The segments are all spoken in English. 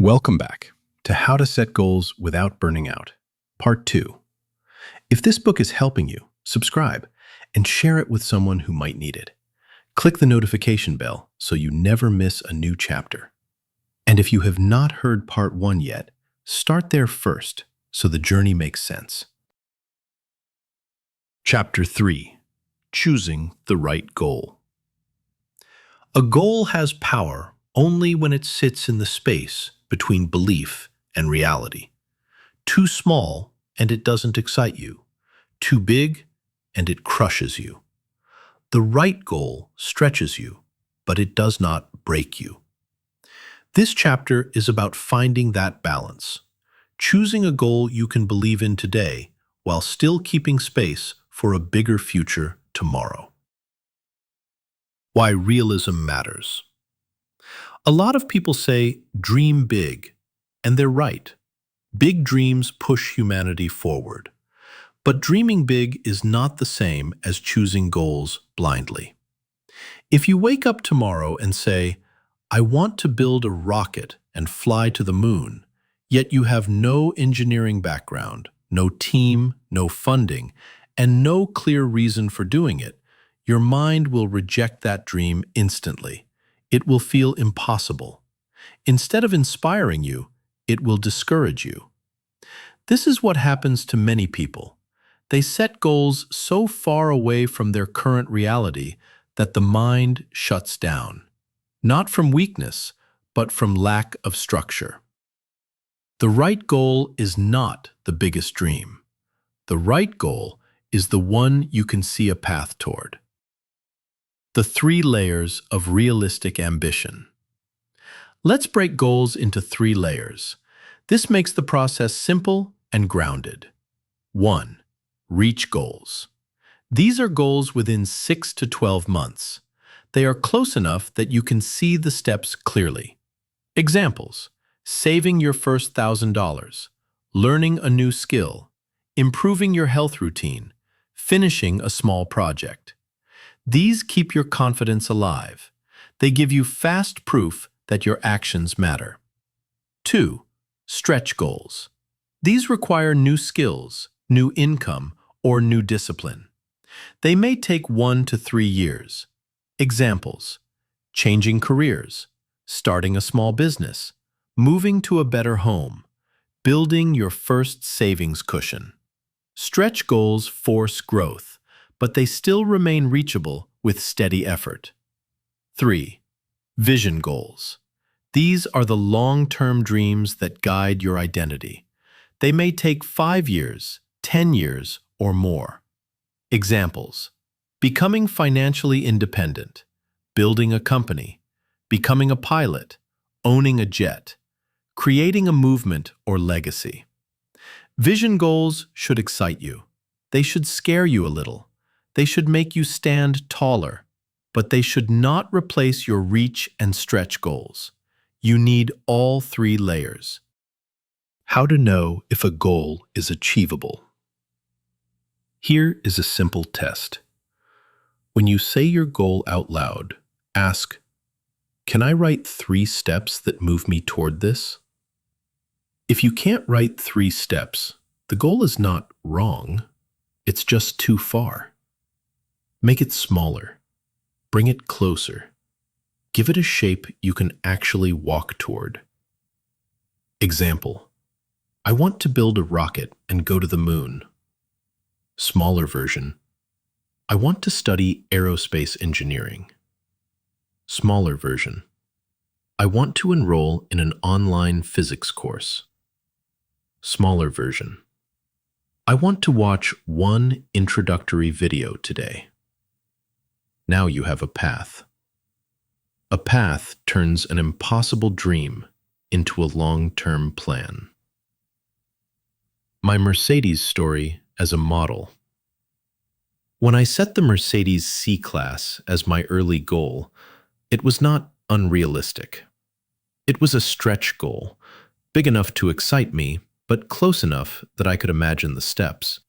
Welcome back to How to Set Goals Without Burning Out, Part 2. If this book is helping you, subscribe and share it with someone who might need it. Click the notification bell so you never miss a new chapter. And if you have not heard Part 1 yet, start there first so the journey makes sense. Chapter 3. Choosing the Right Goal. A goal has power only when it sits in the space between belief and reality. Too small, and it doesn't excite you. Too big, and it crushes you. The right goal stretches you, but it does not break you. This chapter is about finding that balance, choosing a goal you can believe in today while still keeping space for a bigger future tomorrow. Why realism matters. A lot of people say, dream big, and they're right. Big dreams push humanity forward. But dreaming big is not the same as choosing goals blindly. If you wake up tomorrow and say, I want to build a rocket and fly to the moon, yet you have no engineering background, no team, no funding, and no clear reason for doing it, your mind will reject that dream instantly. It will feel impossible. Instead of inspiring you, it will discourage you. This is what happens to many people. They set goals so far away from their current reality that the mind shuts down, not from weakness, but from lack of structure. The right goal is not the biggest dream. The right goal is the one you can see a path toward. The 3 layers of realistic ambition. Let's break goals into 3 layers. This makes the process simple and grounded. 1. Reach goals. These are goals within 6 to 12 months. They are close enough that you can see the steps clearly. Examples: saving your first $1,000, learning a new skill, improving your health routine, finishing a small project. These keep your confidence alive. They give you fast proof that your actions matter. 2. Stretch goals. These require new skills, new income, or new discipline. They may take 1 to 3 years. Examples: changing careers, starting a small business, moving to a better home, building your first savings cushion. Stretch goals force growth, but they still remain reachable with steady effort. 3. Vision goals. These are the long-term dreams that guide your identity. They may take 5 years, 10 years, or more. Examples: becoming financially independent, building a company, becoming a pilot, owning a jet, creating a movement or legacy. Vision goals should excite you. They should scare you a little. They should make you stand taller, but they should not replace your reach and stretch goals. You need all 3 layers. How to know if a goal is achievable. Here is a simple test. When you say your goal out loud, ask, can I write 3 steps that move me toward this? If you can't write 3 steps, the goal is not wrong. It's just too far. Make it smaller. Bring it closer. Give it a shape you can actually walk toward. Example: I want to build a rocket and go to the moon. Smaller version: I want to study aerospace engineering. Smaller version: I want to enroll in an online physics course. Smaller version: I want to watch 1 introductory video today. Now you have a path. A path turns an impossible dream into a long-term plan. My Mercedes story as a model. When I set the Mercedes C-Class as my early goal, it was not unrealistic. It was a stretch goal, big enough to excite me, but close enough that I could imagine the steps.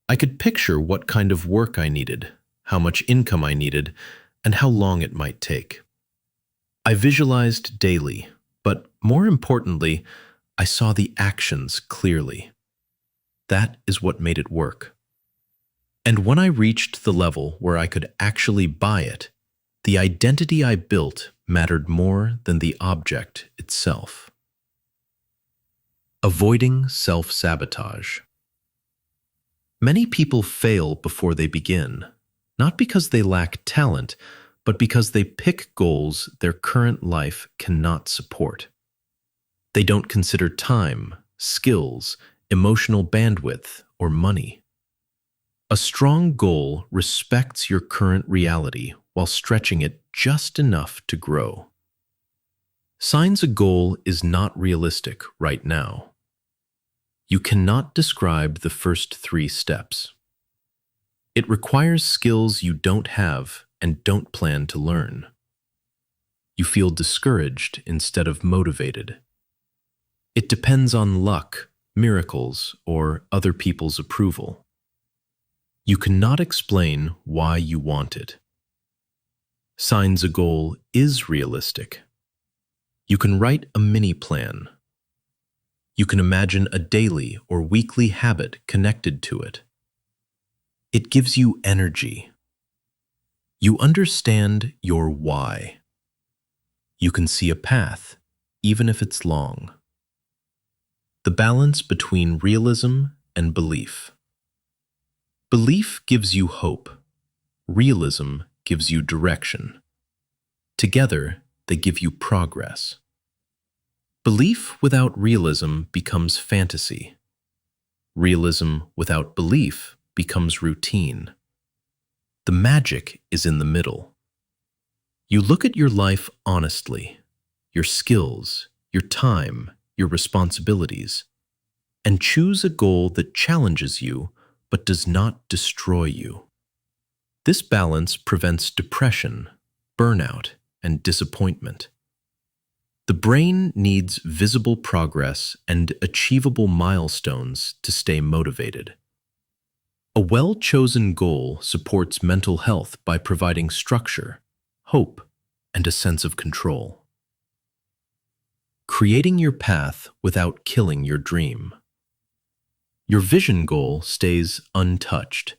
I could picture what kind of work I needed, how much income I needed, and how long it might take. I visualized daily, but more importantly, I saw the actions clearly. That is what made it work. And when I reached the level where I could actually buy it, the identity I built mattered more than the object itself. Avoiding self-sabotage. Many people fail before they begin, not because they lack talent, but because they pick goals their current life cannot support. They don't consider time, skills, emotional bandwidth, or money. A strong goal respects your current reality while stretching it just enough to grow. Signs a goal is not realistic right now. You cannot describe the first 3 steps. It requires skills you don't have and don't plan to learn. You feel discouraged instead of motivated. It depends on luck, miracles, or other people's approval. You cannot explain why you want it. Signs a goal is realistic. You can write a mini plan. You can imagine a daily or weekly habit connected to it. It gives you energy. You understand your why. You can see a path, even if it's long. The balance between realism and belief. Belief gives you hope. Realism gives you direction. Together, they give you progress. Belief without realism becomes fantasy. Realism without belief becomes routine. The magic is in the middle. You look at your life honestly, your skills, your time, your responsibilities, and choose a goal that challenges you but does not destroy you. This balance prevents depression, burnout, and disappointment. The brain needs visible progress and achievable milestones to stay motivated. A well-chosen goal supports mental health by providing structure, hope, and a sense of control. Creating your path without killing your dream. Your vision goal stays untouched.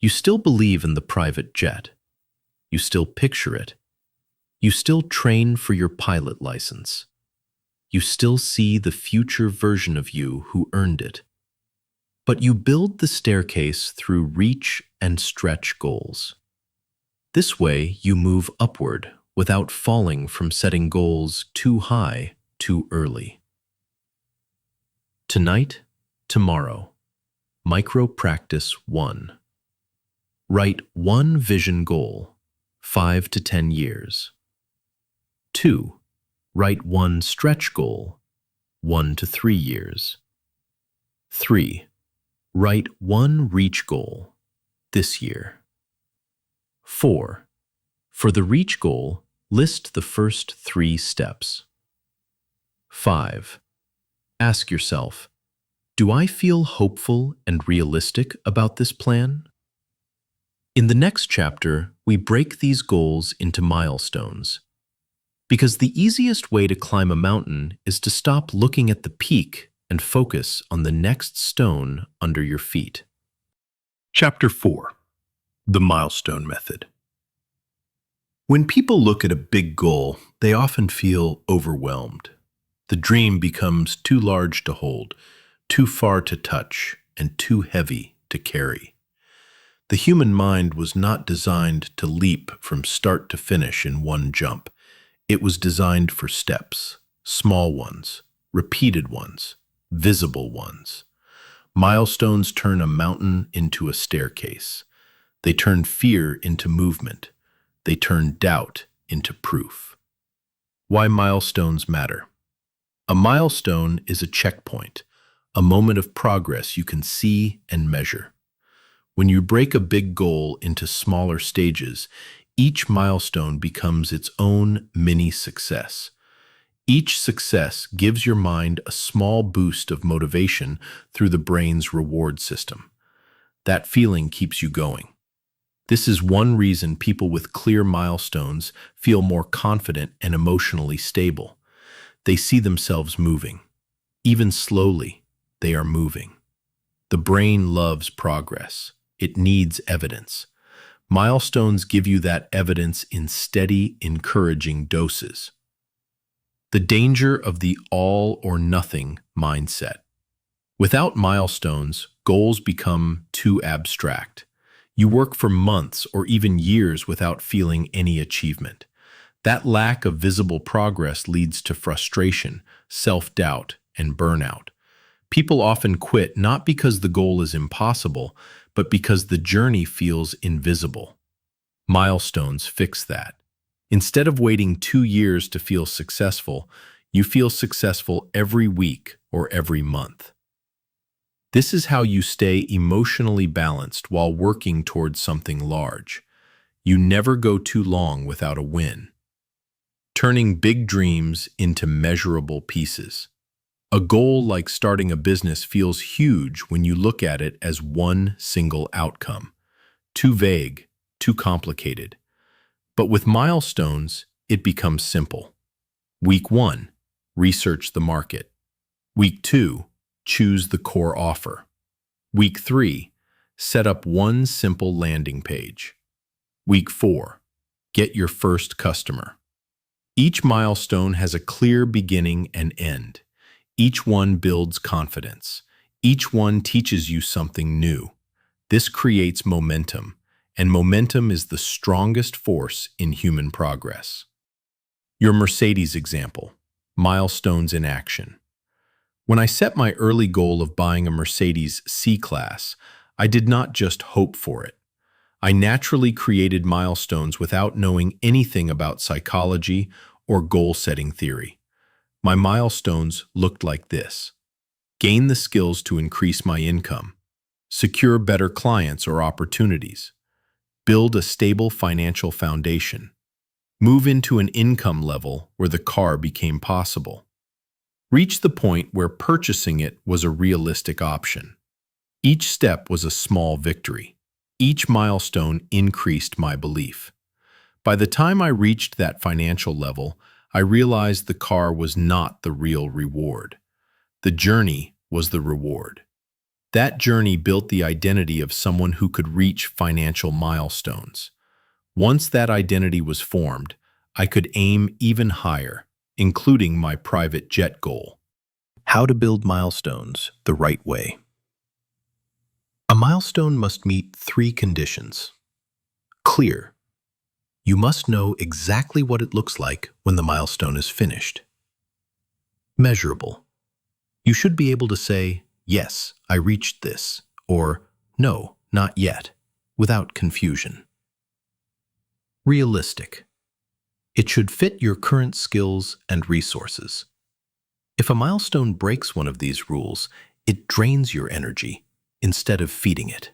You still believe in the private jet. You still picture it. You still train for your pilot license. You still see the future version of you who earned it. But you build the staircase through reach and stretch goals. This way, you move upward without falling from setting goals too high too early. Tonight, tomorrow. Micro Practice 1. Write one vision goal, 5 to 10 years. 2. Write one stretch goal, 1 to 3 years. 3. Write one reach goal, this year. 4. For the reach goal, list the first 3 steps. 5. Ask yourself, do I feel hopeful and realistic about this plan? In the next chapter, we break these goals into milestones. Because the easiest way to climb a mountain is to stop looking at the peak and focus on the next stone under your feet. Chapter 4. The Milestone Method. When people look at a big goal, they often feel overwhelmed. The dream becomes too large to hold, too far to touch, and too heavy to carry. The human mind was not designed to leap from start to finish in one jump. It was designed for steps, small ones, repeated ones, visible ones. Milestones turn a mountain into a staircase. They turn fear into movement. They turn doubt into proof. Why milestones matter. A milestone is a checkpoint, a moment of progress you can see and measure. When you break a big goal into smaller stages, each milestone becomes its own mini success. Each success gives your mind a small boost of motivation through the brain's reward system. That feeling keeps you going. This is one reason people with clear milestones feel more confident and emotionally stable. They see themselves moving. Even slowly, they are moving. The brain loves progress. It needs evidence. Milestones give you that evidence in steady, encouraging doses. The danger of the all or nothing mindset. Without milestones, goals become too abstract. You work for months or even years without feeling any achievement. That lack of visible progress leads to frustration, self-doubt, and burnout. People often quit not because the goal is impossible, but because the journey feels invisible. Milestones fix that. Instead of waiting 2 years to feel successful, you feel successful every week or every month. This is how you stay emotionally balanced while working towards something large. You never go too long without a win. Turning big dreams into measurable pieces. A goal like starting a business feels huge when you look at it as one single outcome. Too vague, too complicated. But with milestones, it becomes simple. Week 1, research the market. Week 2, choose the core offer. Week 3, set up one simple landing page. Week 4, get your first customer. Each milestone has a clear beginning and end. Each one builds confidence. Each one teaches you something new. This creates momentum, and momentum is the strongest force in human progress. Your Mercedes example, milestones in action. When I set my early goal of buying a Mercedes C-Class, I did not just hope for it. I naturally created milestones without knowing anything about psychology or goal-setting theory. My milestones looked like this: gain the skills to increase my income, secure better clients or opportunities, build a stable financial foundation, move into an income level where the car became possible, reach the point where purchasing it was a realistic option. Each step was a small victory. Each milestone increased my belief. By the time I reached that financial level, I realized the car was not the real reward. The journey was the reward. That journey built the identity of someone who could reach financial milestones. Once that identity was formed, I could aim even higher, including my private jet goal. How to build milestones the right way. A milestone must meet 3 conditions. Clear. You must know exactly what it looks like when the milestone is finished. Measurable. You should be able to say, "Yes, I reached this," or "No, not yet," without confusion. Realistic. It should fit your current skills and resources. If a milestone breaks one of these rules, it drains your energy instead of feeding it.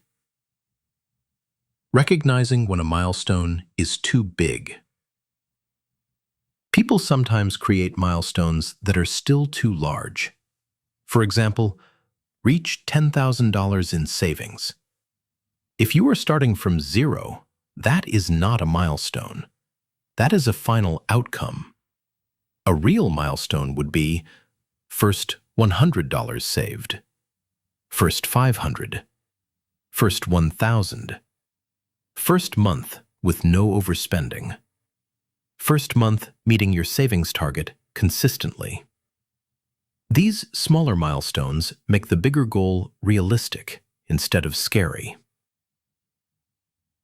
Recognizing when a milestone is too big. People sometimes create milestones that are still too large. For example, reach $10,000 in savings. If you are starting from zero, that is not a milestone. That is a final outcome. A real milestone would be first $100 saved, first $500, first $1,000, first month with no overspending, first month meeting your savings target consistently. These smaller milestones make the bigger goal realistic instead of scary.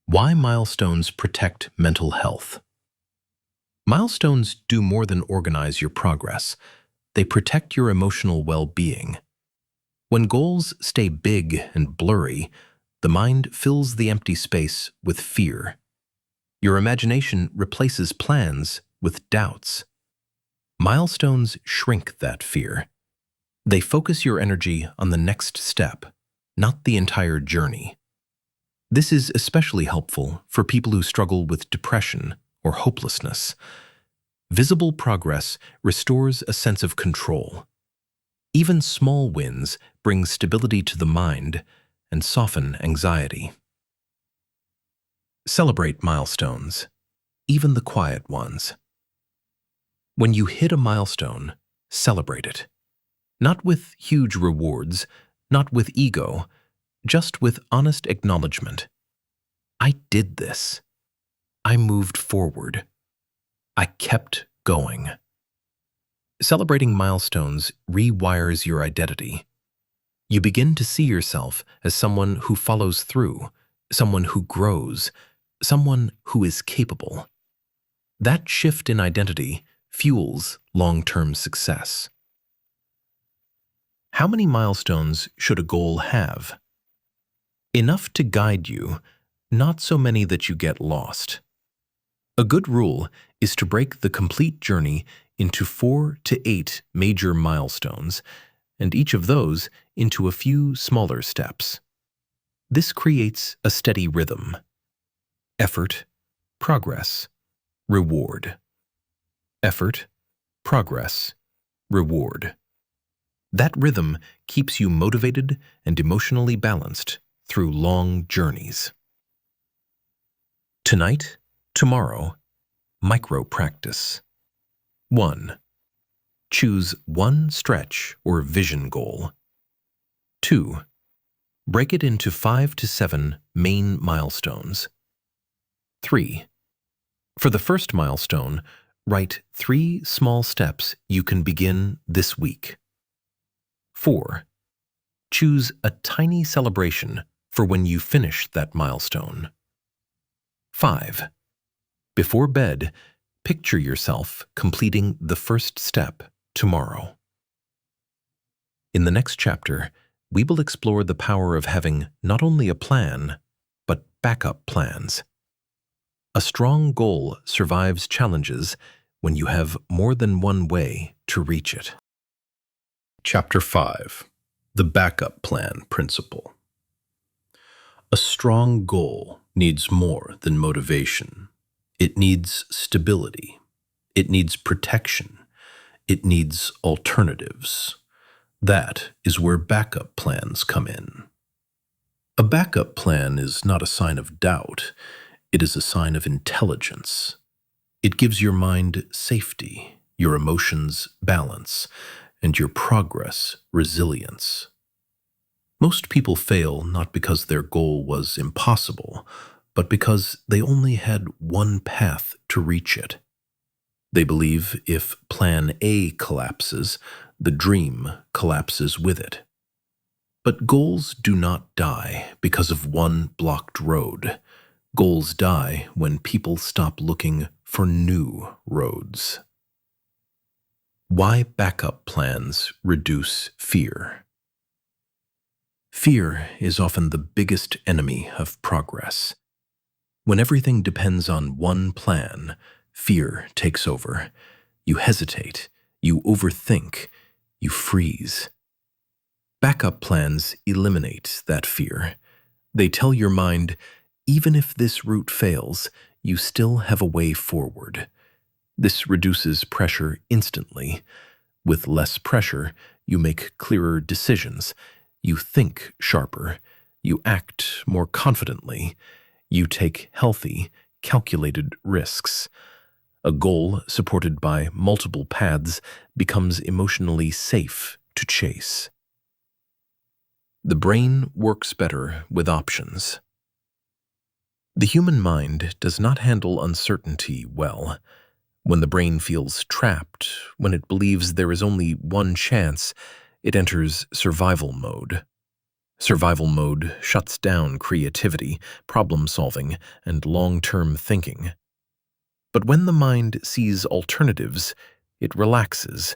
Why milestones protect mental health. Milestones do more than organize your progress. They protect your emotional well-being. When goals stay big and blurry, the mind fills the empty space with fear. Your imagination replaces plans with doubts. Milestones shrink that fear. They focus your energy on the next step, not the entire journey. This is especially helpful for people who struggle with depression or hopelessness. Visible progress restores a sense of control. Even small wins bring stability to the mind and soften anxiety. Celebrate milestones, even the quiet ones. When you hit a milestone, celebrate it. Not with huge rewards, not with ego, just with honest acknowledgement. I did this. I moved forward. I kept going. Celebrating milestones rewires your identity. You begin to see yourself as someone who follows through, someone who grows, someone who is capable. That shift in identity fuels long-term success. How many milestones should a goal have? Enough to guide you, not so many that you get lost. A good rule is to break the complete journey into 4 to 8 major milestones, and each of those into a few smaller steps. This creates a steady rhythm. Effort, progress, reward. Effort, progress, reward. That rhythm keeps you motivated and emotionally balanced through long journeys. Tonight, tomorrow, micro-practice. 1. Choose one stretch or vision goal. 2. Break it into 5 to 7 main milestones. 3. For the first milestone, write 3 small steps you can begin this week. 4. Choose a tiny celebration for when you finish that milestone. 5. Before bed, picture yourself completing the first step tomorrow. In the next chapter, we will explore the power of having not only a plan, but backup plans. A strong goal survives challenges when you have more than one way to reach it. Chapter 5. The Backup Plan Principle. A strong goal needs more than motivation. It needs stability. It needs protection. It needs alternatives. That is where backup plans come in. A backup plan is not a sign of doubt. It is a sign of intelligence. It gives your mind safety, your emotions balance, and your progress resilience. Most people fail not because their goal was impossible, but because they only had one path to reach it. They believe if Plan A collapses, the dream collapses with it. But goals do not die because of one blocked road. Goals die when people stop looking for new roads. Why backup plans reduce fear? Fear is often the biggest enemy of progress. When everything depends on one plan, fear takes over. You hesitate, you overthink, you freeze. Backup plans eliminate that fear. They tell your mind, even if this route fails, you still have a way forward. This reduces pressure instantly. With less pressure, you make clearer decisions. You think sharper. You act more confidently. You take healthy, calculated risks. A goal supported by multiple paths becomes emotionally safe to chase. The brain works better with options. The human mind does not handle uncertainty well. When the brain feels trapped, when it believes there is only one chance, it enters survival mode. Survival mode shuts down creativity, problem-solving, and long-term thinking. But when the mind sees alternatives, it relaxes.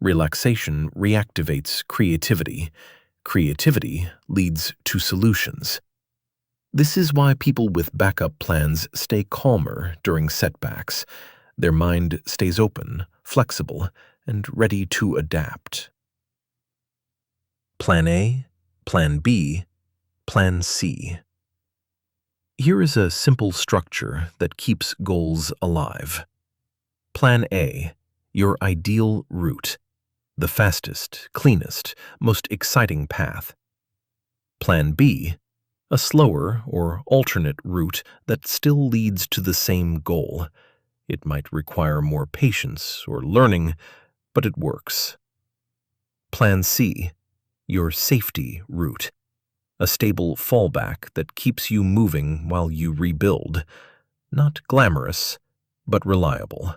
Relaxation reactivates creativity. Creativity leads to solutions. This is why people with backup plans stay calmer during setbacks. Their mind stays open, flexible, and ready to adapt. Plan A, Plan B, Plan C. Here is a simple structure that keeps goals alive. Plan A, your ideal route, the fastest, cleanest, most exciting path. Plan B, a slower or alternate route that still leads to the same goal. It might require more patience or learning, but it works. Plan C, your safety route. A stable fallback that keeps you moving while you rebuild. Not glamorous, but reliable.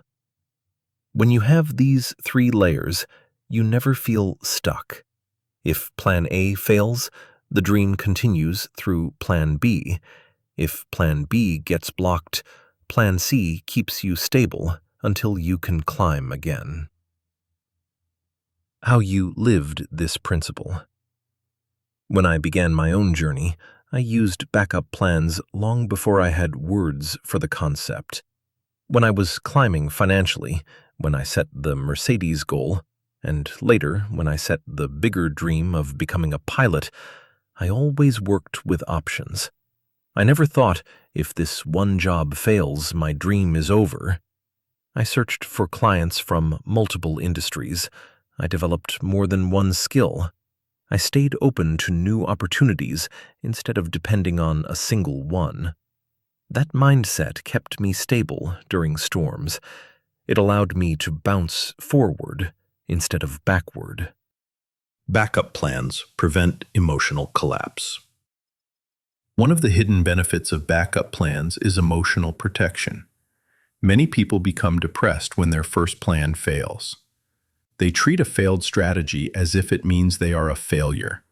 When you have these 3 layers, you never feel stuck. If Plan A fails, the dream continues through Plan B. If Plan B gets blocked, Plan C keeps you stable until you can climb again. How you lived this principle. When I began my own journey, I used backup plans long before I had words for the concept. When I was climbing financially, when I set the Mercedes goal, and later when I set the bigger dream of becoming a pilot, I always worked with options. I never thought, if this one job fails, my dream is over. I searched for clients from multiple industries. I developed more than one skill. I stayed open to new opportunities instead of depending on a single one. That mindset kept me stable during storms. It allowed me to bounce forward instead of backward. Backup plans prevent emotional collapse. One of the hidden benefits of backup plans is emotional protection. Many people become depressed when their first plan fails. They treat a failed strategy as if it means they are a failure.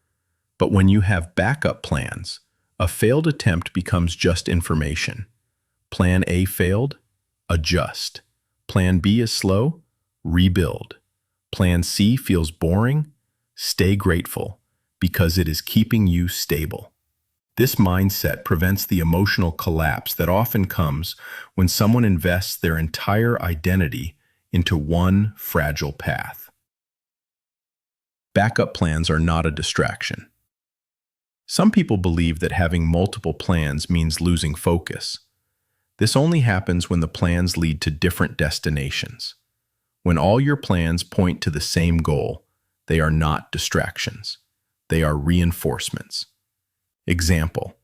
But when you have backup plans, a failed attempt becomes just information. Plan A failed? Adjust. Plan B is slow? Rebuild. Plan C feels boring? Stay grateful, because it is keeping you stable. This mindset prevents the emotional collapse that often comes when someone invests their entire identity into one fragile path. Backup plans are not a distraction. Some people believe that having multiple plans means losing focus. This only happens when the plans lead to different destinations. When all your plans point to the same goal, they are not distractions. They are reinforcements. Example: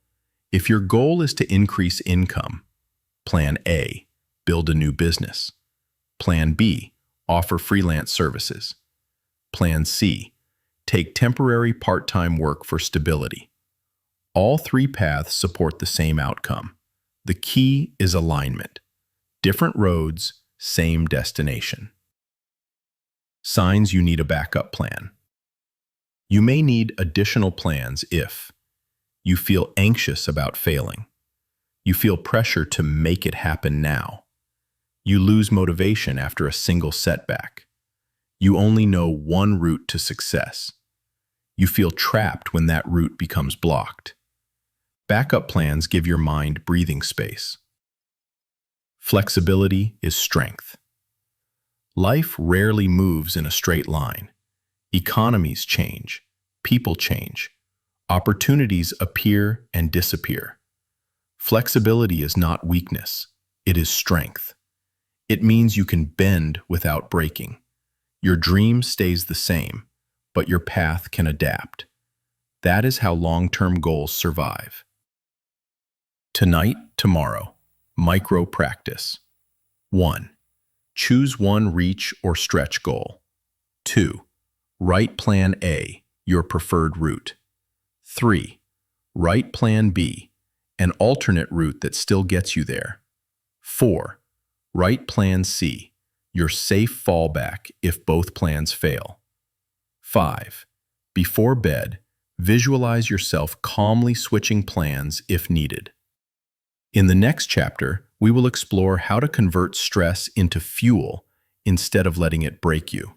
if your goal is to increase income, Plan A, build a new business. Plan B, offer freelance services. Plan C, take temporary part-time work for stability. All 3 paths support the same outcome. The key is alignment. Different roads, same destination. Signs you need a backup plan. You may need additional plans if you feel anxious about failing. You feel pressure to make it happen now. You lose motivation after a single setback. You only know one route to success. You feel trapped when that route becomes blocked. Backup plans give your mind breathing space. Flexibility is strength. Life rarely moves in a straight line. Economies change. People change. Opportunities appear and disappear. Flexibility is not weakness. It is strength. It means you can bend without breaking. Your dream stays the same, but your path can adapt. That is how long-term goals survive. Tonight, tomorrow. Micro practice. 1. Choose one reach or stretch goal. 2. Write Plan A, your preferred route. 3. Write Plan B, an alternate route that still gets you there. 4. Write Plan C, your safe fallback if both plans fail. 5. Before bed, visualize yourself calmly switching plans if needed. In the next chapter, we will explore how to convert stress into fuel instead of letting it break you.